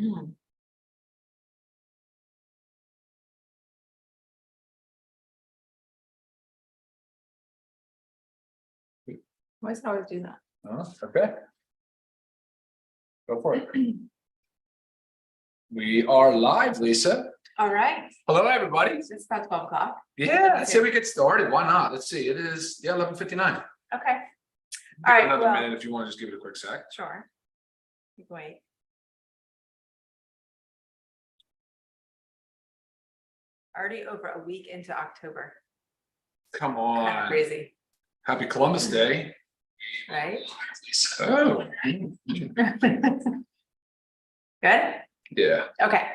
Why does it always do that? Oh, okay. Go for it. We are live, Lisa. All right. Hello, everybody. It's about 12 o'clock. Yeah, let's say we get started. Why not? Let's see. It is 11:59. Okay. All right. Another Well, minute if you want to just give it a quick sec. sure. Wait. Already over a week into October. Come Kind of on. crazy, Happy Columbus Day. right? Oh, Good. yeah. Okay.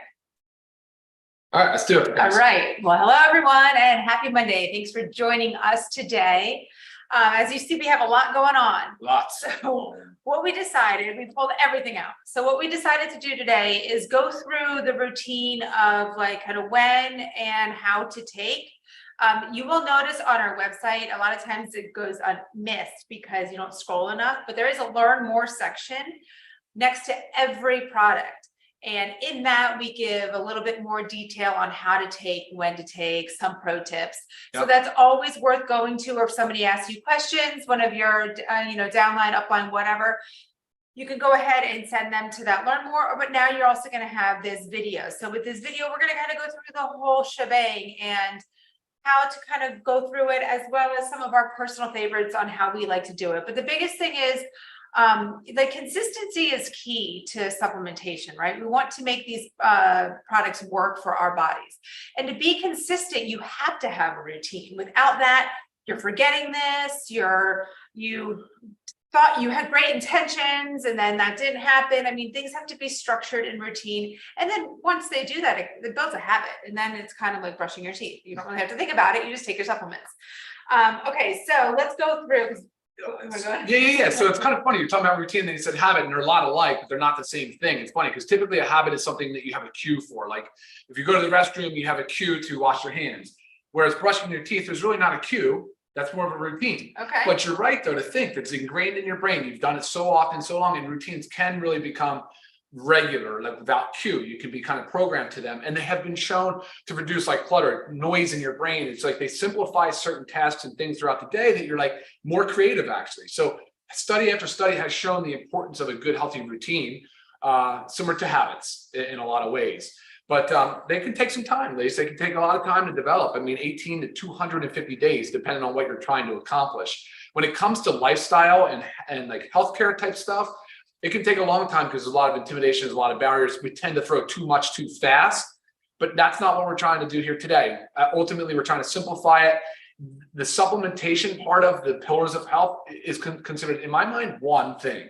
All right, let's do it. All right. Well, hello, everyone, and happy Monday. Thanks for joining us today. As you see, we have a lot going on. Lots. So what we decided, we pulled everything out. So what we decided to do today is go through the routine of like kind of when and how to take. You will notice on our website, a lot of times it goes unmissed because you don't scroll enough, but there is a learn more section next to every product. And in that, we give a little bit more detail on how to take, when to take, some pro tips. Yep. So that's always worth going to, or if somebody asks you questions, one of your, downline, upline, whatever, you can go ahead and send them to that learn more. But now you're also going to have this video. So with this video, we're going to kind of go through the whole shebang and how to kind of go through it, as well as some of our personal favorites on how we like to do it. But the biggest thing is, the consistency is key to supplementation, right? We want to make these products work for our bodies. And to be consistent, you have to have a routine. Without that, you're forgetting this, you thought you had great intentions and then that didn't happen. I mean, things have to be structured and routine. And then once they do that, it builds a habit. And then it's kind of like brushing your teeth. You don't really have to think about it. You just take your supplements. Okay, so let's go through. Yeah. So it's kind of funny. You're talking about routine, then you said habit, and they're a lot alike, but they're not the same thing. It's funny because typically a habit is something that you have a cue for. Like if you go to the restroom, you have a cue to wash your hands. Whereas brushing your teeth, there's really not a cue. That's more of a routine. Okay. But you're right, though, to think that's ingrained in your brain. You've done it so often, so long, and routines can really become regular, like without cue. You can be kind of programmed to them, and they have been shown to reduce like clutter, noise in your brain. It's like they simplify certain tasks and things throughout the day that you're like more creative, actually. So study after study has shown the importance of a good, healthy routine, similar to habits in a lot of ways. But they can take some time, Lisa. They can take a lot of time to develop. I mean, 18 to 250 days, depending on what you're trying to accomplish. When it comes to lifestyle and like healthcare type stuff, it can take a long time because there's a lot of intimidation, there's a lot of barriers. We tend to throw too much too fast, but that's not what we're trying to do here today. Ultimately, we're trying to simplify it. The supplementation part of the pillars of health is considered, in my mind, one thing.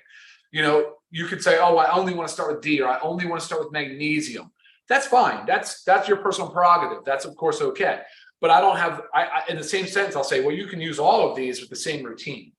You could say, oh, I only want to start with D, or I only want to start with magnesium. That's fine. That's your personal prerogative. That's of course okay. But I don't have, in the same sense, I'll say, well, you can use all of these with the same routine,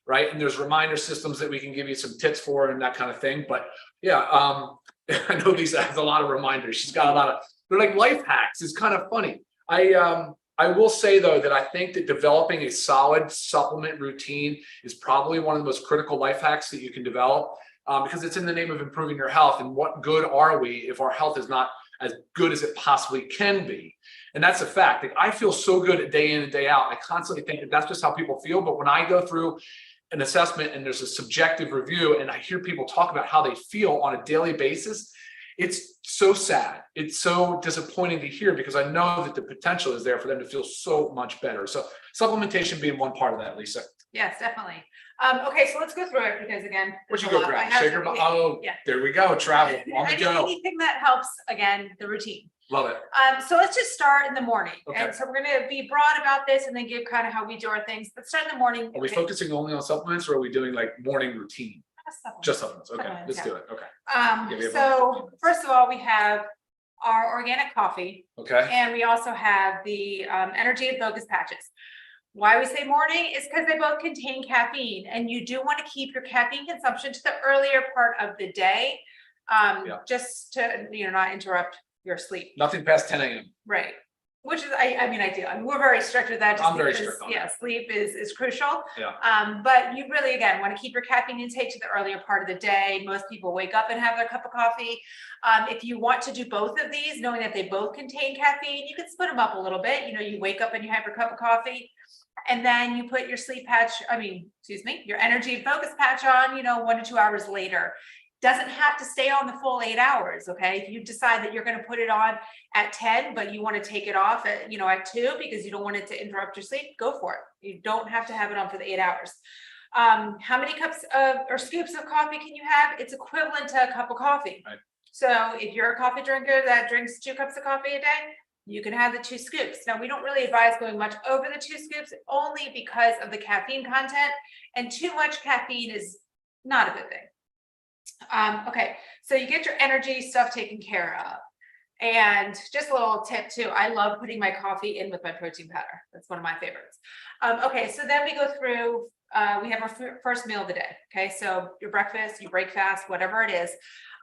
right? And there's reminder systems that we can give you some tips for and that kind of thing. But yeah, I know Lisa has a lot of reminders. She's got a lot of, they're like life hacks. It's kind of funny. I will say though, that I think that developing a solid supplement routine is probably one of the most critical life hacks that you can develop. Because it's in the name of improving your health. And what good are we if our health is not as good as it possibly can be? And that's a fact. Like, I feel so good at day in and day out. I constantly think that that's just how people feel. But when I go through an assessment and there's a subjective review and I hear people talk about how they feel on a daily basis, it's so sad. It's so disappointing to hear because I know that the potential is there for them to feel so much better. So supplementation being one part of that, Lisa. Yes, definitely. Okay, so let's go through it because again, Where'd you go grab? Shaker? Oh, yeah. There we go. Travel on the go. Anything that helps, again, the routine. Love it. So let's just start in the morning. Okay. And so we're going to be broad about this and then give kind of how we do our things. But start in the morning. Are we focusing only on supplements, or are we doing like morning routine? Just supplements. Okay, Supplements, let's do it. Okay. So first of all, we have our organic coffee. Okay. And we also have the energy and focus patches. Why we say morning is because they both contain caffeine, and you do want to keep your caffeine consumption to the earlier part of the day, just to not interrupt your sleep. Nothing past 10 a.m. Right. Which is, I mean, ideal. I mean, we're very strict with that. Just I'm very because, strict on yeah, sleep is crucial. Yeah. But you really, again, want to keep your caffeine intake to the earlier part of the day. Most people wake up and have their cup of coffee. If you want to do both of these, knowing that they both contain caffeine, you can split them up a little bit. You know, you wake up and you have your cup of coffee, and then you put your sleep patch, your energy and focus patch on, 1 to 2 hours later. Doesn't have to stay on the full 8 hours. Okay. If you decide that you're going to put it on at 10, but you want to take it off at, at 2 because you don't want it to interrupt your sleep, go for it. You don't have to have it on for the 8 hours. How many cups or scoops of coffee can you have? It's equivalent to a cup of coffee. Right. So if you're a coffee drinker that drinks 2 cups of coffee a day, you can have the 2 scoops. Now, we don't really advise going much over the 2 scoops only because of the caffeine content, and too much caffeine is not a good thing. Okay, so you get your energy stuff taken care of. And just a little tip too, I love putting my coffee in with my protein powder. That's one of my favorites. Okay, so then we go through, we have our first meal of the day. Okay, so your breakfast, you break fast, whatever it is.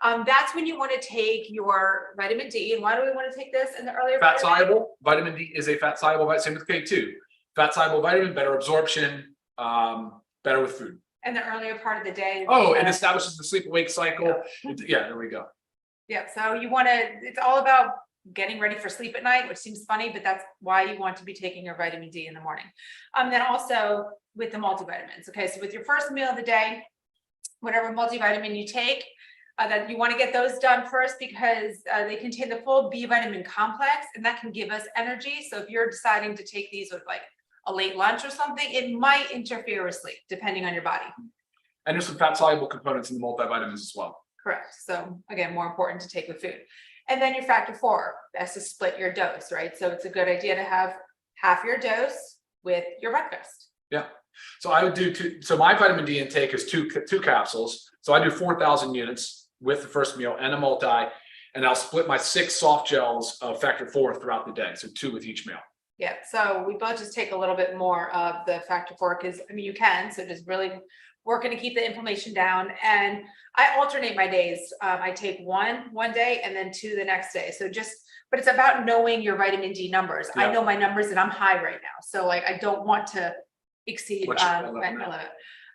That's when you want to take your vitamin D. And why do we want to take this in the earlier Fat soluble vitamin D is a fat soluble vitamin. Same with K2. Fat soluble vitamin, better absorption, better with food. In the earlier part of the day. Oh, it establishes the sleep awake cycle. Yeah, there we go. Yeah, so you want to, it's all about getting ready for sleep at night, which seems funny, but that's why you want to be taking your vitamin D in the morning. Then also with the multivitamins. Okay, so with your first meal of the day, whatever multivitamin you take, that you want to get those done first because they contain the full B vitamin complex, and that can give us energy. So if you're deciding to take these with like a late lunch or something, it might interfere with sleep depending on your body. And there's some fat soluble components in the multivitamins as well. Correct. So again, more important to take with food. And then your factor 4, that's to split your dose, right? So it's a good idea to have half your dose with your breakfast. Yeah. So I would do 2. So my vitamin D intake is two capsules. So I do 4,000 units with the first meal and a multi, and I'll split my 6 soft gels of factor 4 throughout the day. So 2 with each meal. Yeah, so we both just take a little bit more of the factor 4 because you can, so just really working to keep the inflammation down. And I alternate my days. I take one day and then 2 the next day. So but it's about knowing your vitamin D numbers. Yeah. I know my numbers and I'm high right now. So like, I don't want to exceed my limit. I don't know.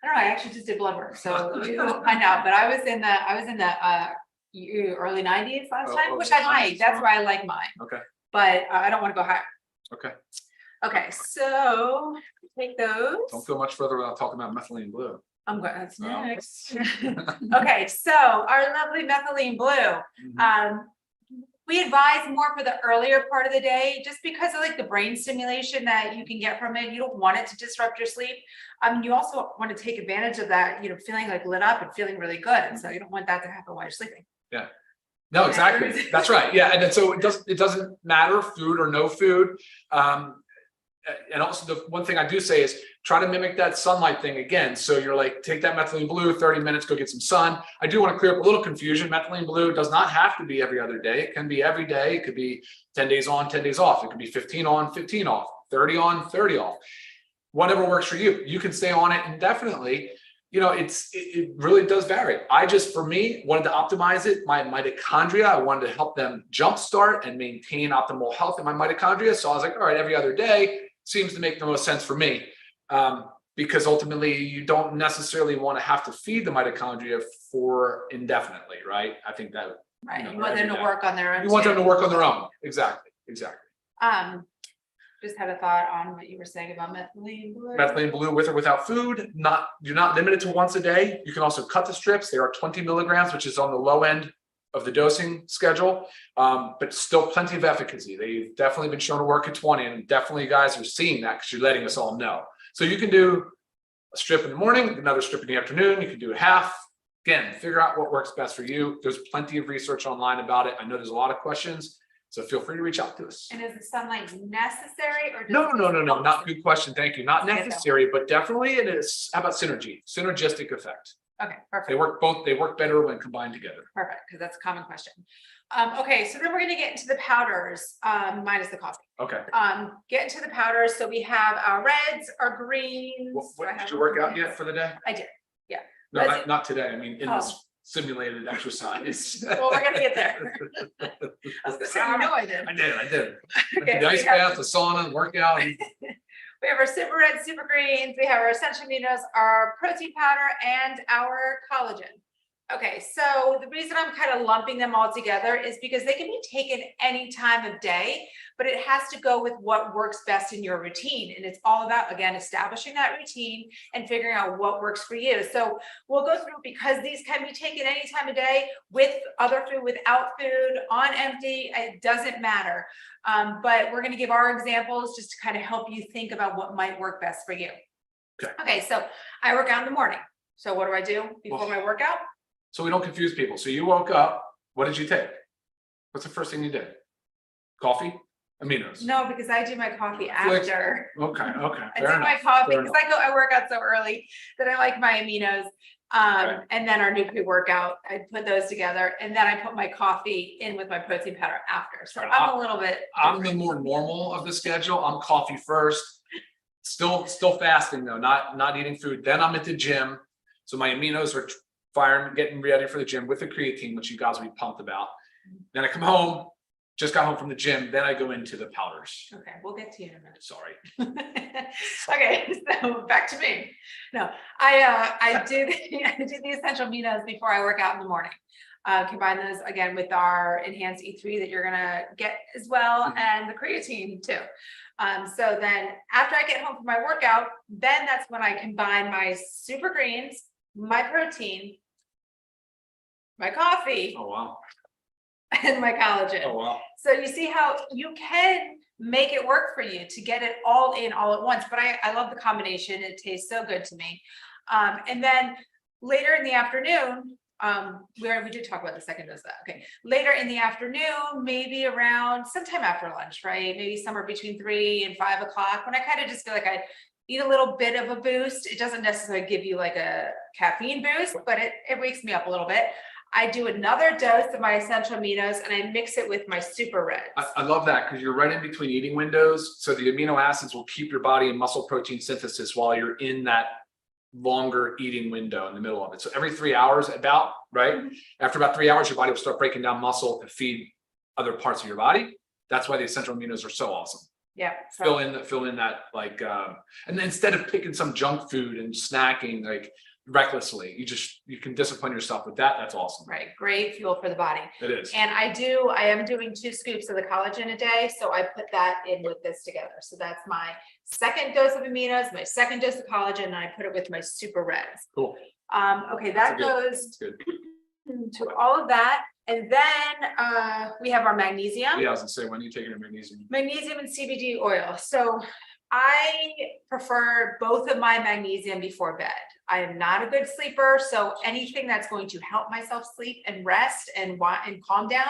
I actually just did blood work. So we'll find out, but I was in the early 90s last time, which I like. That's where I like mine. Okay. But I don't want to go higher. Okay. Okay, so take those. Don't go much further without talking about methylene blue. I'm going, that's next. Okay, so our lovely methylene blue. We advise more for the earlier part of the day, just because of like the brain stimulation that you can get from it. You don't want it to disrupt your sleep. You also want to take advantage of that, feeling like lit up and feeling really good. And so you don't want that to happen while you're sleeping. Yeah. No, exactly. That's right. Yeah. And then so it doesn't matter food or no food. And also the one thing I do say is try to mimic that sunlight thing again. So you're like, take that methylene blue, 30 minutes, go get some sun. I do want to clear up a little confusion. Methylene blue does not have to be every other day. It can be every day. It could be 10 days on, 10 days off. It could be 15 on, 15 off, 30 on, 30 off. Whatever works for you. You can stay on it indefinitely. It really does vary. For me, wanted to optimize it. My mitochondria, I wanted to help them jumpstart and maintain optimal health in my mitochondria. So I was like, all right, every other day seems to make the most sense for me. Because ultimately you don't necessarily want to have to feed the mitochondria for indefinitely, right? I think that. Right, you want them to work on their own. You want them to work on their own. Exactly. Just had a thought on what you were saying about methylene blue. Methylene blue with or without food. You're not limited to once a day. You can also cut the strips. They are 20 milligrams, which is on the low end of the dosing schedule, but still plenty of efficacy. They've definitely been shown to work at 20, and definitely you guys are seeing that because you're letting us all know. So you can do a strip in the morning, another strip in the afternoon. You can do a half. Again, figure out what works best for you. There's plenty of research online about it. I know there's a lot of questions. So feel free to reach out to us. And is the sunlight necessary or? No, not good question. Thank you. Not necessary, but definitely it is. How about synergistic effect? Okay, perfect. They work better when combined together. Perfect, because that's a common question. Okay, so then we're going to get into the powders, minus the coffee. Okay. Get into the powders. So we have our reds, our greens. Did you work out yet for the day? I did. Yeah. No, not today. I mean, simulated exercise. Well, we're gonna get there. I was gonna say, you know I did. I did. Okay, The ice we have- bath, the sauna, workout. We have our super reds, super greens, we have our essential aminos, our protein powder, and our collagen. Okay, so the reason I'm kind of lumping them all together is because they can be taken any time of day, but it has to go with what works best in your routine. And it's all about, again, establishing that routine and figuring out what works for you. So we'll go through, because these can be taken any time of day, with other food, without food, on empty, it doesn't matter. But we're going to give our examples just to kind of help you think about what might work best for you. Okay, so I work out in the morning. So what do I do before my workout? So we don't confuse people. So you woke up, what did you take? What's the first thing you did? Coffee? Aminos? No, because I do my coffee Flick. after. Okay, I fair do enough. my coffee fair because I work out so early that I like my aminos. Okay. And then our new pre-workout, I put those together, and then I put my coffee in with my protein powder after. So I'm a little bit. I'm the more normal of the schedule. I'm coffee first. Still fasting though, not eating food. Then I'm at the gym. So my aminos are firing, getting ready for the gym with the creatine, which you guys will be pumped about. Then I come home, just got home from the gym. Then I go into the powders. Okay, we'll get to you in a minute. Sorry. Okay, so back to me. No, I do the essential aminos before I work out in the morning. Combine those again with our enhanced E3 that you're gonna get as well, and the creatine too. So then after I get home from my workout, then that's when I combine my super greens, my protein, my coffee, Oh wow. and my collagen. Oh wow. So you see how you can make it work for you to get it all in all at once. But I love the combination. It tastes so good to me. And then later in the afternoon, we did talk about the second dose of that. Okay. Later in the afternoon, maybe around sometime after lunch, right? Maybe somewhere between 3 and 5 o'clock, when I kind of just feel like I eat a little bit of a boost. It doesn't necessarily give you like a caffeine boost, but it wakes me up a little bit. I do another dose of my essential aminos and I mix it with my super reds. I love that because you're right in between eating windows. So the amino acids will keep your body in muscle protein synthesis while you're in that longer eating window in the middle of it. So every 3 hours about, right? Mm-hmm. After about 3 hours, your body will start breaking down muscle to feed other parts of your body. That's why the essential aminos are so awesome. Yeah. Fill in that like, and then instead of picking some junk food and snacking like recklessly, you can discipline yourself with that. That's awesome. Right. Great fuel for the body. It is. And I am doing 2 scoops of the collagen a day. So I put that in with this together. So that's my second dose of aminos, my second dose of collagen, and I put it with my super reds. Cool. Okay, that goes Good. to all of that. And then we have our magnesium. Yeah, I was gonna say, when are you taking your magnesium? Magnesium and CBD oil. So I prefer both of my magnesium before bed. I am not a good sleeper, so anything that's going to help myself sleep and rest and calm down,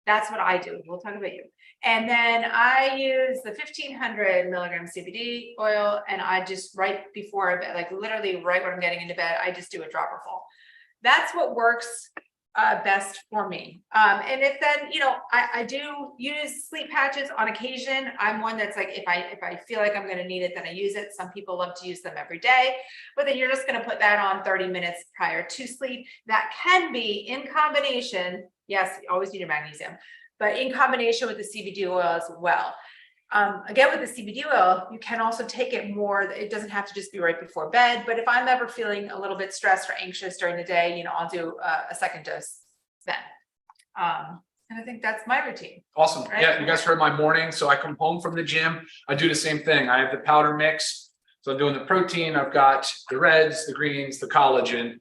that's what I do. We'll talk about you. And then I use the 1500 milligram CBD oil, and I just right before bed, like literally right when I'm getting into bed, I just do a dropper full. That's what works best for me. And if then, I do use sleep patches on occasion. I'm one that's like, if I feel like I'm going to need it, then I use it. Some people love to use them every day, but then you're just going to put that on 30 minutes prior to sleep. That can be in combination. Yes, you always need your magnesium, but in combination with the CBD oil as well. Again, with the CBD oil, you can also take it more. It doesn't have to just be right before bed, but if I'm ever feeling a little bit stressed or anxious during the day, I'll do a second dose then. And I think that's my routine. Awesome. Right? Yeah, you guys heard my morning. So I come home from the gym. I do the same thing. I have the powder mix. So I'm doing the protein. I've got the reds, the greens, the collagen,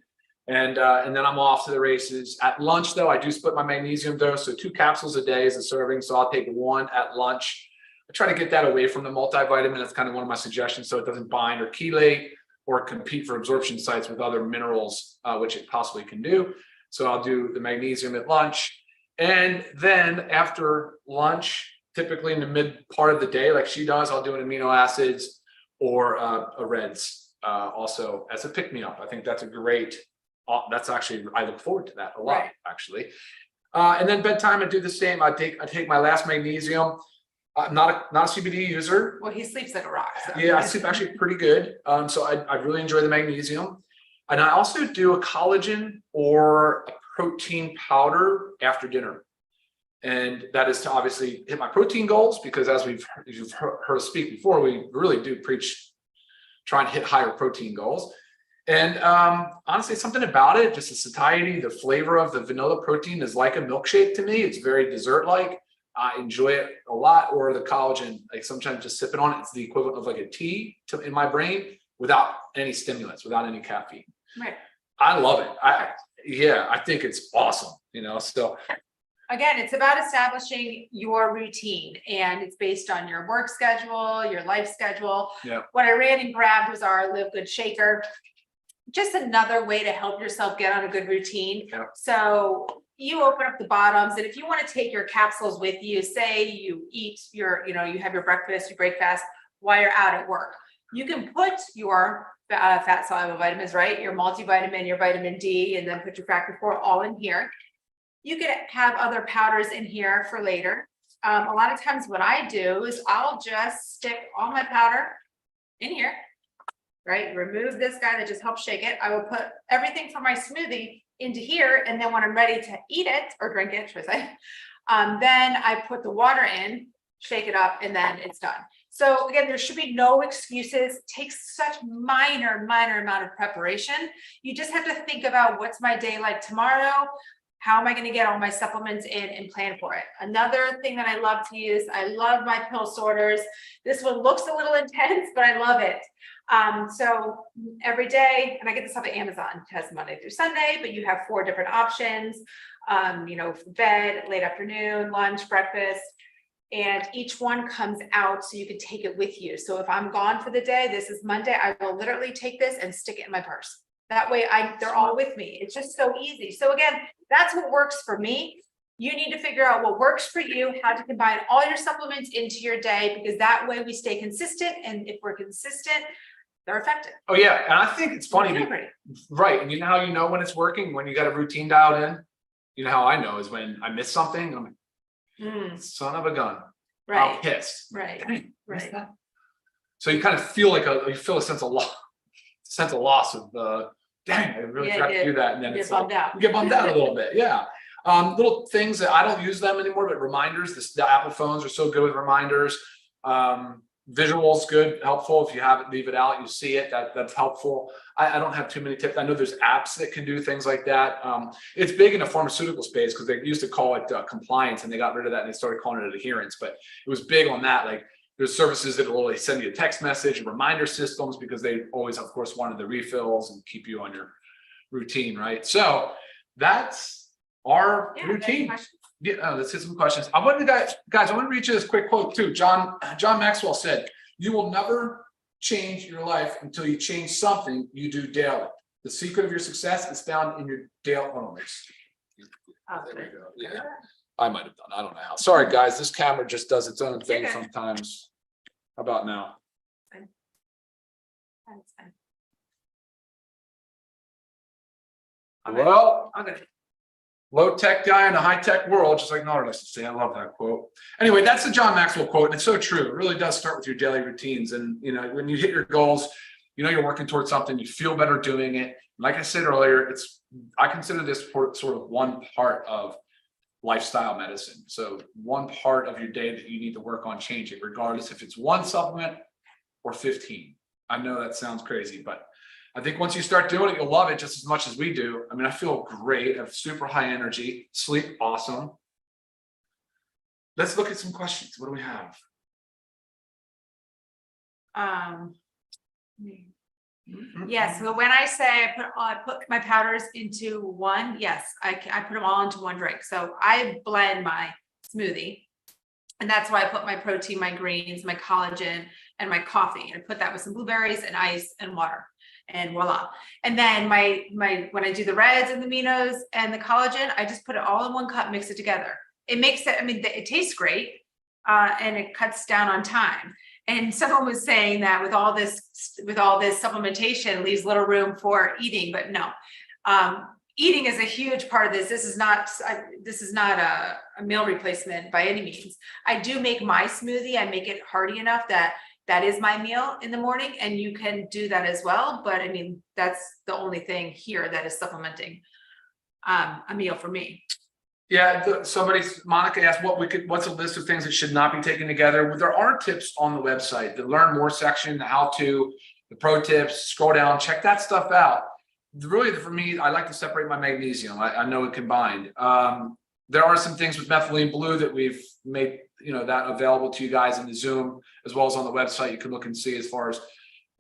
and then I'm off to the races. At lunch, though, I do split my magnesium dose. So 2 capsules a day is a serving. So I'll take 1 at lunch. I try to get that away from the multivitamin. That's kind of one of my suggestions, so it doesn't bind or chelate or compete for absorption sites with other minerals, which it possibly can do. So I'll do the magnesium at lunch. And then after lunch, typically in the mid part of the day, like she does, I'll do an amino acids or a reds also as a pick-me-up. I think that's a great, that's actually, I look forward to that a lot, Right. actually. And then bedtime, I do the same. I take my last magnesium. I'm not a CBD user. Well, he sleeps like a rock. So. Yeah, I sleep actually pretty good. So I really enjoy the magnesium. And I also do a collagen or a protein powder after dinner. And that is to obviously hit my protein goals, because as you've heard us speak before, we really do preach trying to hit higher protein goals. And honestly, something about it, just the satiety, the flavor of the vanilla protein is like a milkshake to me. It's very dessert-like. I enjoy it a lot. Or the collagen, like sometimes just sipping on it, it's the equivalent of like a tea in my brain without any stimulants, without any caffeine. Right. I love it. I think it's awesome, so. Again, it's about establishing your routine, and it's based on your work schedule, your life schedule. Yeah. What I ran and grabbed was our LiveGood shaker. Just another way to help yourself get on a good routine. Yeah. So you open up the bottoms, and if you want to take your capsules with you, say you eat you have your breakfast, you break fast while you're out at work, you can put your fat soluble vitamins, right? Your multivitamin, your vitamin D, and then put your factor 4 all in here. You could have other powders in here for later. A lot of times what I do is I'll just stick all my powder in here, right? Remove this guy that just helps shake it. I will put everything from my smoothie into here. And then when I'm ready to eat it or drink it, should I say, then I put the water in, shake it up, and then it's done. So again, there should be no excuses. It takes such minor amount of preparation. You just have to think about, what's my day like tomorrow? How am I going to get all my supplements in and plan for it? Another thing that I love to use, I love my pill sorters. This one looks a little intense, but I love it. So every day, and I get this off of Amazon, it has Monday through Sunday, but you have 4 different options, for bed, late afternoon, lunch, breakfast, and each one comes out so you can take it with you. So if I'm gone for the day, this is Monday, I will literally take this and stick it in my purse. That way they're all with me. It's just so easy. So again, that's what works for me. You need to figure out what works for you, how to combine all your supplements into your day, because that way we stay consistent. And if we're consistent, they're effective. Oh yeah. And I think it's funny, right? And you know how you know when it's working? When you got a routine dialed in. You know how I know is when I miss something, I'm like, son of a gun. Right. I'm pissed. Right. Dang, Right. that? So you kind of feel a sense of loss of dang, I really forgot to do that. And then it's like, you get bummed out a little bit. Yeah. Little things that I don't use them anymore, but reminders. The Apple phones are so good with reminders. Visuals, good, helpful. If you have it, leave it out, you see it, that's helpful. I don't have too many tips. I know there's apps that can do things like that. It's big in the pharmaceutical space because they used to call it compliance, and they got rid of that and they started calling it adherence, but it was big on that. Like, there's services that will send you a text message and reminder systems, because they always, of course, wanted the refills and keep you on your routine, right? So that's our routine. Yeah, let's hit some questions. I want to guys, I want to read you this quick quote too. John Maxwell said, "You will never change your life until you change something you do daily. The secret of your success is found in your daily." There we go. Yeah, I might have done. I don't know how. Sorry, guys. This camera just does its own thing sometimes. How about now? That's fine. Well, I'm good. Low tech guy in a high tech world, just like Nora likes to say. I love that quote. Anyway, that's the John Maxwell quote, and it's so true. It really does start with your daily routines. And when you hit your goals, you're working towards something, you feel better doing it. Like I said earlier, I consider this sort of one part of lifestyle medicine. So one part of your day that you need to work on changing, regardless if it's one supplement or 15. I know that sounds crazy, but I think once you start doing it, you'll love it just as much as we do. I mean, I feel great. I have super high energy, sleep awesome. Let's look at some questions. What do we have? Yes. So when I say I put my powders into one, yes, I put them all into one drink. So I blend my smoothie, and that's why I put my protein, my greens, my collagen, and my coffee. And I put that with some blueberries and ice and water. And voila. And then when I do the reds and the aminos and the collagen, I just put it all in one cup, mix it together. It makes it, it tastes great, and it cuts down on time. And someone was saying that with all this supplementation, leaves little room for eating, but no. Eating is a huge part of this. This is not a meal replacement by any means. I do make my smoothie. I make it hearty enough that that is my meal in the morning, and you can do that as well. But I mean, that's the only thing here that is supplementing a meal for me. Yeah, Monica asked what's a list of things that should not be taken together. There are tips on the website, the learn more section, the how to, the pro tips, scroll down, check that stuff out. Really, for me, I like to separate my magnesium. I know it combined. There are some things with methylene blue that we've made, that available to you guys in the Zoom, as well as on the website. You can look and see as far as,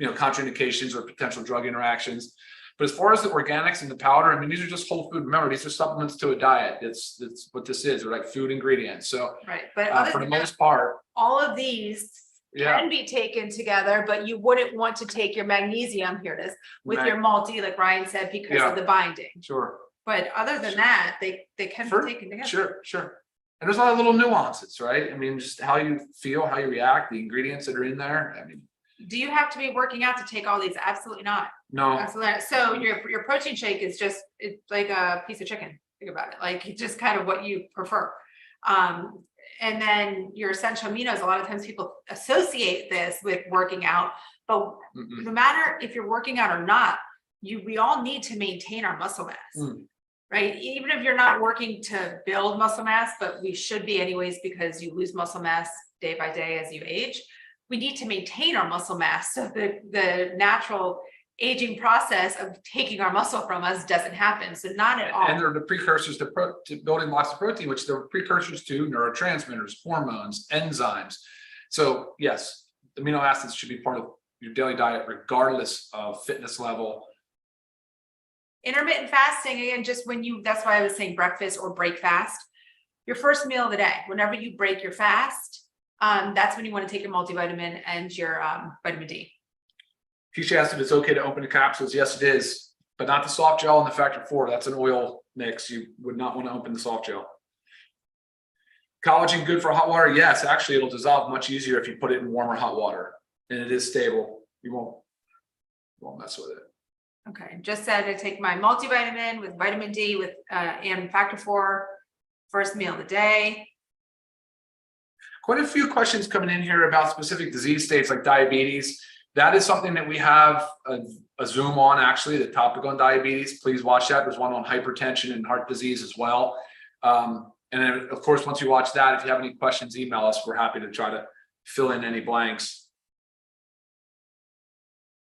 contraindications or potential drug interactions. But as far as the organics and the powder, I mean, these are just whole food. Remember, these are supplements to a diet. It's what this is. They're like food ingredients. So, right. But for the most part, all of these can be taken together, but you wouldn't want to take your magnesium, here it is, with your multi, like Ryan said, because of the binding. Sure. But other than that, they can be taken together. Sure. And there's a lot of little nuances, right? I mean, just how you feel, how you react, the ingredients that are in there. I mean, do you have to be working out to take all these? Absolutely not. No. Absolutely not. So your protein shake is just, it's like a piece of chicken. Think about it. Like just kind of what you prefer. And then your essential aminos, a lot of times people associate this with working out, but no matter if you're working out or not, we all need to maintain our muscle mass, right? Even if you're not working to build muscle mass, but we should be anyways, because you lose muscle mass day by day as you age. We need to maintain our muscle mass so that the natural aging process of taking our muscle from us doesn't happen. So not at all. And they're the precursors to building lots of protein, which they're precursors to neurotransmitters, hormones, enzymes. So yes, amino acids should be part of your daily diet, regardless of fitness level. Intermittent fasting, again, just that's why I was saying breakfast or break fast. Your first meal of the day, whenever you break your fast, that's when you want to take your multivitamin and your vitamin D. Keisha asked if it's okay to open the capsules. Yes, it is, but not the soft gel and the factor 4. That's an oil mix. You would not want to open the soft gel. Collagen good for hot water? Yes, actually, it'll dissolve much easier if you put it in warm or hot water, and it is stable. You won't mess with it. Okay, just said to take my multivitamin with vitamin D with and factor 4 first meal of the day. Quite a few questions coming in here about specific disease states like diabetes. That is something that we have a Zoom on, actually, the topic on diabetes. Please watch that. There's one on hypertension and heart disease as well. And then, of course, once you watch that, if you have any questions, email us. We're happy to try to fill in any blanks.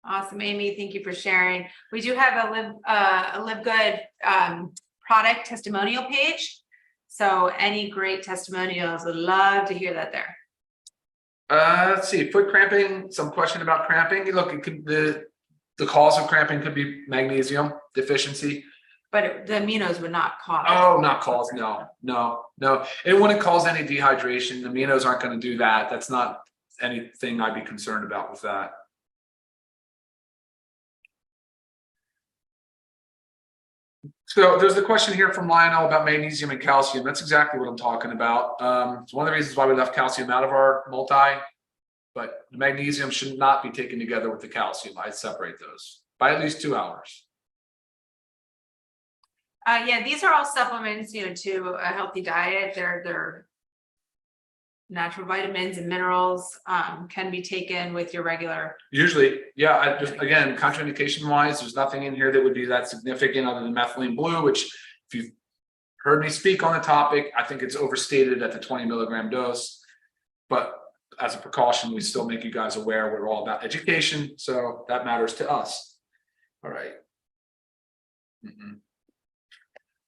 Awesome, Amy. Thank you for sharing. We do have a LiveGood product testimonial page. So any great testimonials, would love to hear that there. Let's see, foot cramping, some question about cramping. Look, it could, the cause of cramping could be magnesium deficiency. But the aminos would not cause. Oh, not cause, no. It wouldn't cause any dehydration. The aminos aren't going to do that. That's not anything I'd be concerned about with that. So there's the question here from Lionel about magnesium and calcium. That's exactly what I'm talking about. It's one of the reasons why we left calcium out of our multi, but the magnesium should not be taken together with the calcium. I'd separate those by at least 2 hours. Yeah, these are all supplements, to a healthy diet. They're natural vitamins and minerals, can be taken with your regular. Usually, yeah. I just, again, contraindication wise, there's nothing in here that would be that significant other than methylene blue, which if you've heard me speak on the topic, I think it's overstated at the 20 milligram dose. But as a precaution, we still make you guys aware we're all about education. So that matters to us. All right.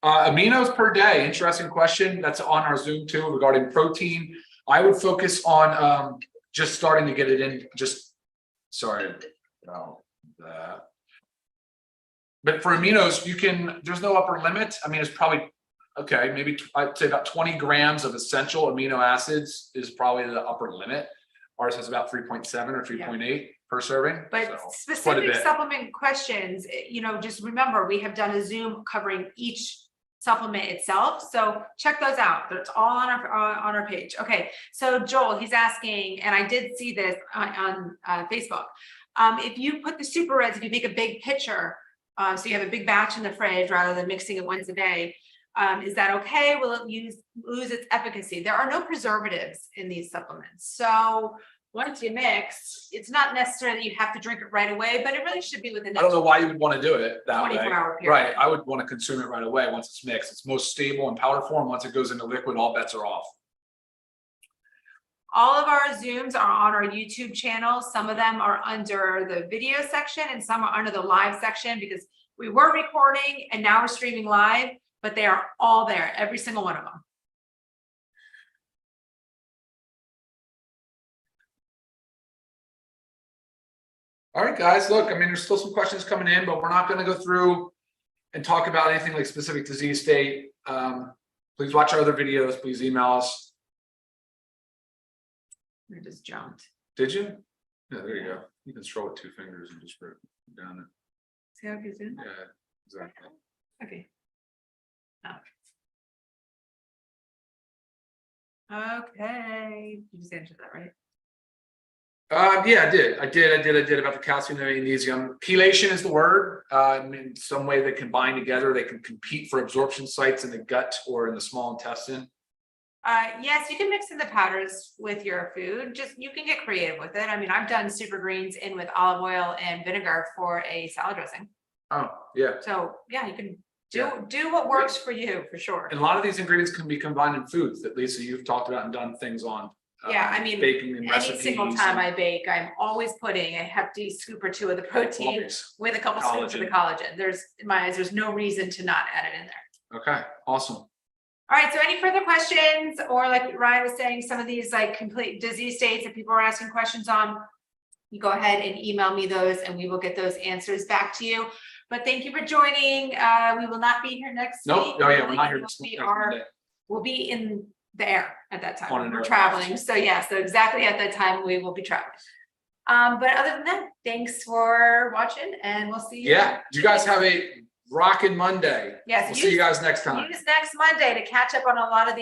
Aminos per day, interesting question. That's on our Zoom too regarding protein. I would focus on just starting to get it in. But for aminos, there's no upper limit. I mean, it's probably, okay, maybe I'd say about 20 grams of essential amino acids is probably the upper limit. Ours has about 3.7 or 3.8 per serving. But so specific supplement questions, just remember, we have done a Zoom covering each supplement itself. So check those out. It's all on our page. Okay. So Joel, he's asking, and I did see this on Facebook. If you put the superreds, if you make a big pitcher, so you have a big batch in the fridge rather than mixing it once a day, is that okay? Will it lose its efficacy? There are no preservatives in these supplements. So once you mix, it's not necessarily that you have to drink it right away, but it really should be within I don't the know why you would want to do it that way. 24-hour period. Right, I would want to consume it right away once it's mixed. It's most stable in powder form. Once it goes into liquid, all bets are off. All of our Zooms are on our YouTube channel. Some of them are under the video section and some are under the live section because we were recording and now we're streaming live, but they are all there, every single one of them. All right, guys, look, I mean, there's still some questions coming in, but we're not going to go through and talk about anything like specific disease state. Please watch our other videos. Please email us. We just jumped. Did you? Yeah, there you go. You can scroll with 2 fingers and just put it down it. See how it gets in? Yeah, exactly. Okay. Okay. You just answered that, right? Yeah, I did about the calcium and magnesium. Chelation is the word. In some way they combine together, they can compete for absorption sites in the gut or in the small intestine. Yes, you can mix in the powders with your food. Just you can get creative with it. I mean, I've done super greens in with olive oil and vinegar for a salad dressing. Oh, yeah. So yeah, you can do what works for you for sure. And a lot of these ingredients can be combined in foods that Lisa, you've talked about and done things on. Yeah, I mean, baking and any recipes single time I bake, I'm always putting a hefty scoop or 2 of the protein always. with a couple scoops of the collagen. There's in my eyes, there's no reason to not add it in there. Okay, awesome. All right, so any further questions, or like Ryan was saying, some of these like complete disease states that people are asking questions on, you go ahead and email me those and we will get those answers back to you. But thank you for joining. We will not be here next week. Oh yeah, we're not here next Monday. We'll be in the air at that On time. an We're air traveling. So yeah, so exactly at that time we will be traveling. But other than that, thanks for watching and we'll see you. Yeah, you guys have a rockin' Monday. Yes, We'll see you guys next time. Use next Monday to catch up on a lot of the